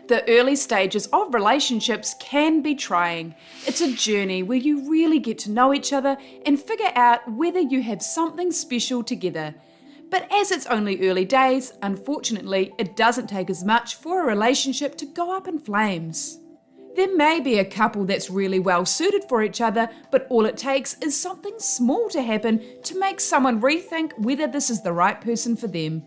The early stages of relationships can be trying. It's a journey where you really get to know each other and figure out whether you have something special together. But as it's only early days, unfortunately, it doesn't take as much for a relationship to go up in flames. There may be a couple that's really well suited for each other, but all it takes is something small to happen to make someone rethink whether this is the right person for them.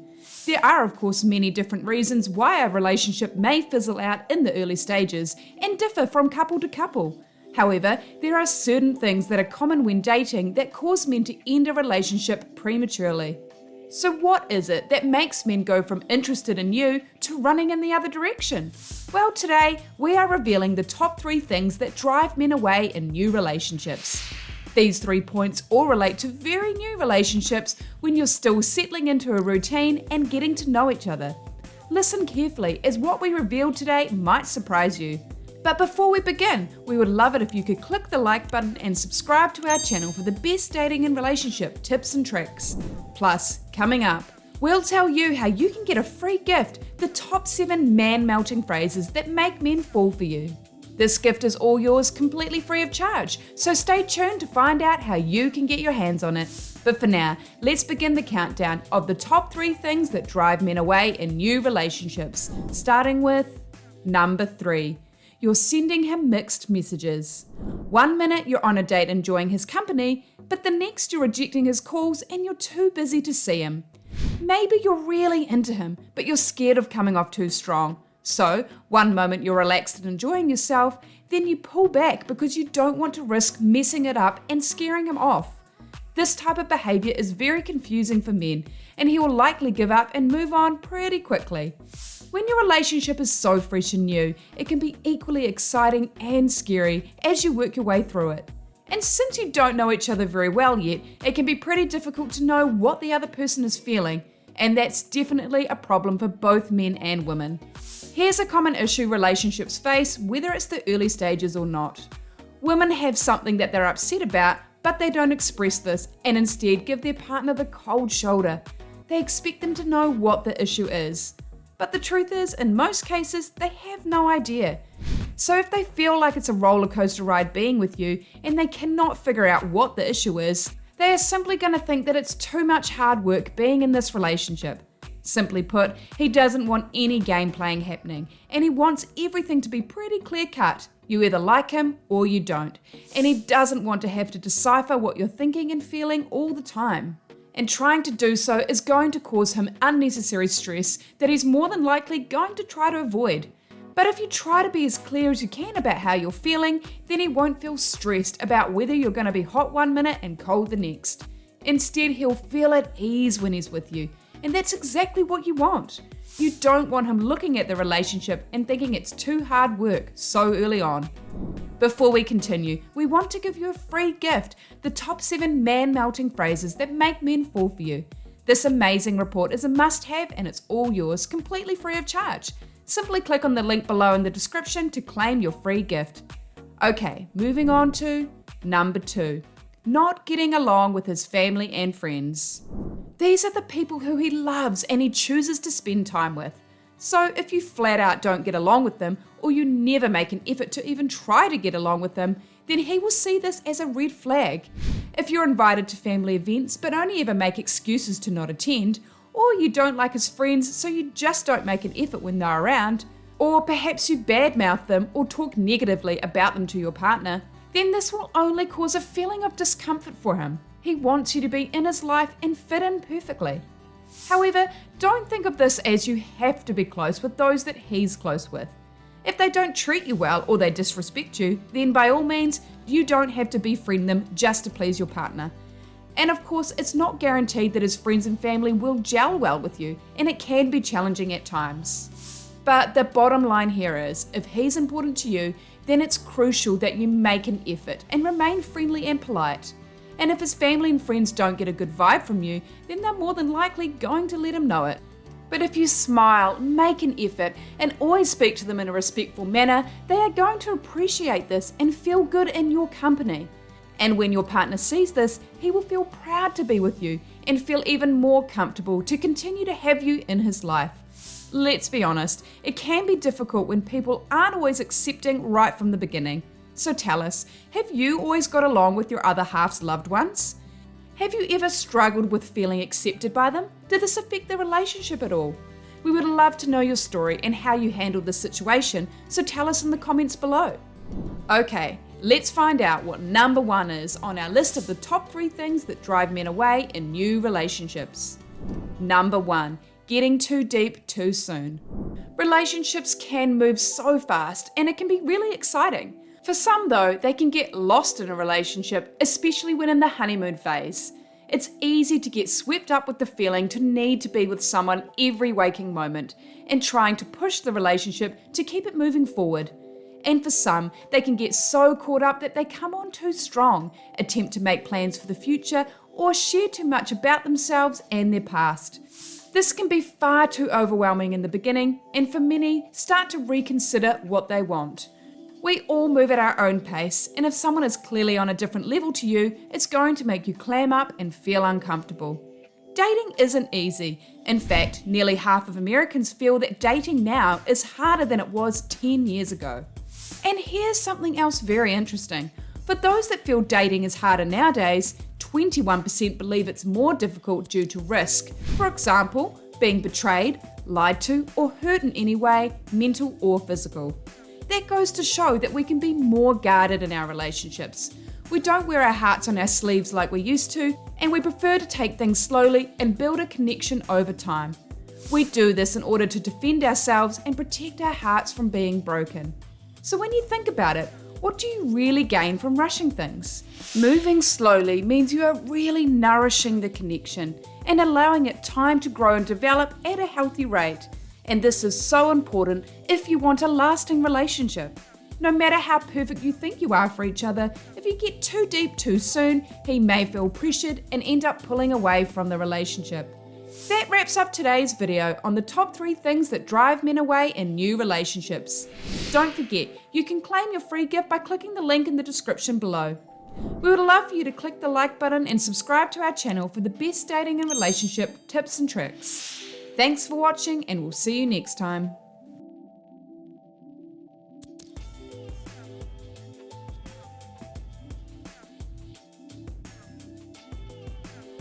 There are, of course, many different reasons why a relationship may fizzle out in the early stages and differ from couple to couple. However, there are certain things that are common when dating that cause men to end a relationship prematurely. So what is it that makes men go from interested in you to running in the other direction? Well, today we are revealing the top 3 things that drive men away in new relationships. These 3 points all relate to very new relationships when you're still settling into a routine and getting to know each other. Listen carefully, as what we reveal today might surprise you. But before we begin, we would love it if you could click the like button and subscribe to our channel for the best dating and relationship tips and tricks. Plus, coming up, we'll tell you how you can get a free gift, the top 7 man-melting phrases that make men fall for you. This gift is all yours completely free of charge, so stay tuned to find out how you can get your hands on it. But for now, let's begin the countdown of the top 3 things that drive men away in new relationships, starting with number 3. You're sending him mixed messages. One minute you're on a date enjoying his company, but the next you're rejecting his calls and you're too busy to see him. Maybe you're really into him, but you're scared of coming off too strong. So, one moment you're relaxed and enjoying yourself, then you pull back because you don't want to risk messing it up and scaring him off. This type of behavior is very confusing for men, and he will likely give up and move on pretty quickly. When your relationship is so fresh and new, it can be equally exciting and scary as you work your way through it. And since you don't know each other very well yet, it can be pretty difficult to know what the other person is feeling, and that's definitely a problem for both men and women. Here's a common issue relationships face, whether it's the early stages or not. Women have something that they're upset about, but they don't express this and instead give their partner the cold shoulder. They expect them to know what the issue is. But the truth is, in most cases, they have no idea. So if they feel like it's a roller coaster ride being with you and they cannot figure out what the issue is, they are simply going to think that it's too much hard work being in this relationship. Simply put, he doesn't want any game playing happening, and he wants everything to be pretty clear cut. You either like him or you don't, and he doesn't want to have to decipher what you're thinking and feeling all the time. And trying to do so is going to cause him unnecessary stress that he's more than likely going to try to avoid. But if you try to be as clear as you can about how you're feeling, then he won't feel stressed about whether you're going to be hot one minute and cold the next. Instead, he'll feel at ease when he's with you. And that's exactly what you want. You don't want him looking at the relationship and thinking it's too hard work so early on. Before we continue, we want to give you a free gift, the top 7 man-melting phrases that make men fall for you. This amazing report is a must-have and it's all yours completely free of charge. Simply click on the link below in the description to claim your free gift. Okay, moving on to number 2. Not getting along with his family and friends. These are the people who he loves and he chooses to spend time with. So if you flat out don't get along with them, or you never make an effort to even try to get along with them, then he will see this as a red flag. If you're invited to family events but only ever make excuses to not attend, or you don't like his friends so you just don't make an effort when they're around, or perhaps you badmouth them or talk negatively about them to your partner, then this will only cause a feeling of discomfort for him. He wants you to be in his life and fit in perfectly. However, don't think of this as you have to be close with those that he's close with. If they don't treat you well or they disrespect you, then by all means, you don't have to befriend them just to please your partner. And of course, it's not guaranteed that his friends and family will gel well with you, and it can be challenging at times. But the bottom line here is, if he's important to you, then it's crucial that you make an effort and remain friendly and polite. And if his family and friends don't get a good vibe from you, then they're more than likely going to let him know it. But if you smile, make an effort, and always speak to them in a respectful manner, they are going to appreciate this and feel good in your company. And when your partner sees this, he will feel proud to be with you and feel even more comfortable to continue to have you in his life. Let's be honest, it can be difficult when people aren't always accepting right from the beginning. So tell us, have you always got along with your other half's loved ones? Have you ever struggled with feeling accepted by them? Did this affect the relationship at all? We would love to know your story and how you handled this situation, so tell us in the comments below. Okay, let's find out what number 1 is on our list of the top 3 things that drive men away in new relationships. Number 1, getting too deep too soon. Relationships can move so fast and it can be really exciting. For some though, they can get lost in a relationship, especially when in the honeymoon phase. It's easy to get swept up with the feeling to need to be with someone every waking moment and trying to push the relationship to keep it moving forward. And for some, they can get so caught up that they come on too strong, attempt to make plans for the future, or share too much about themselves and their past. This can be far too overwhelming in the beginning, and for many, start to reconsider what they want. We all move at our own pace, and if someone is clearly on a different level to you, it's going to make you clam up and feel uncomfortable. Dating isn't easy. In fact, nearly half of Americans feel that dating now is harder than it was 10 years ago. And here's something else very interesting. For those that feel dating is harder nowadays, 21% believe it's more difficult due to risk. For example, being betrayed, lied to, or hurt in any way, mental or physical. That goes to show that we can be more guarded in our relationships. We don't wear our hearts on our sleeves like we used to, and we prefer to take things slowly and build a connection over time. We do this in order to defend ourselves and protect our hearts from being broken. So when you think about it, what do you really gain from rushing things? Moving slowly means you are really nourishing the connection and allowing it time to grow and develop at a healthy rate. And this is so important if you want a lasting relationship. No matter how perfect you think you are for each other, if you get too deep too soon, he may feel pressured and end up pulling away from the relationship. That wraps up today's video on the top 3 things that drive men away in new relationships. Don't forget, you can claim your free gift by clicking the link in the description below. We would love for you to click the like button and subscribe to our channel for the best dating and relationship tips and tricks. Thanks for watching, and we'll see you next time.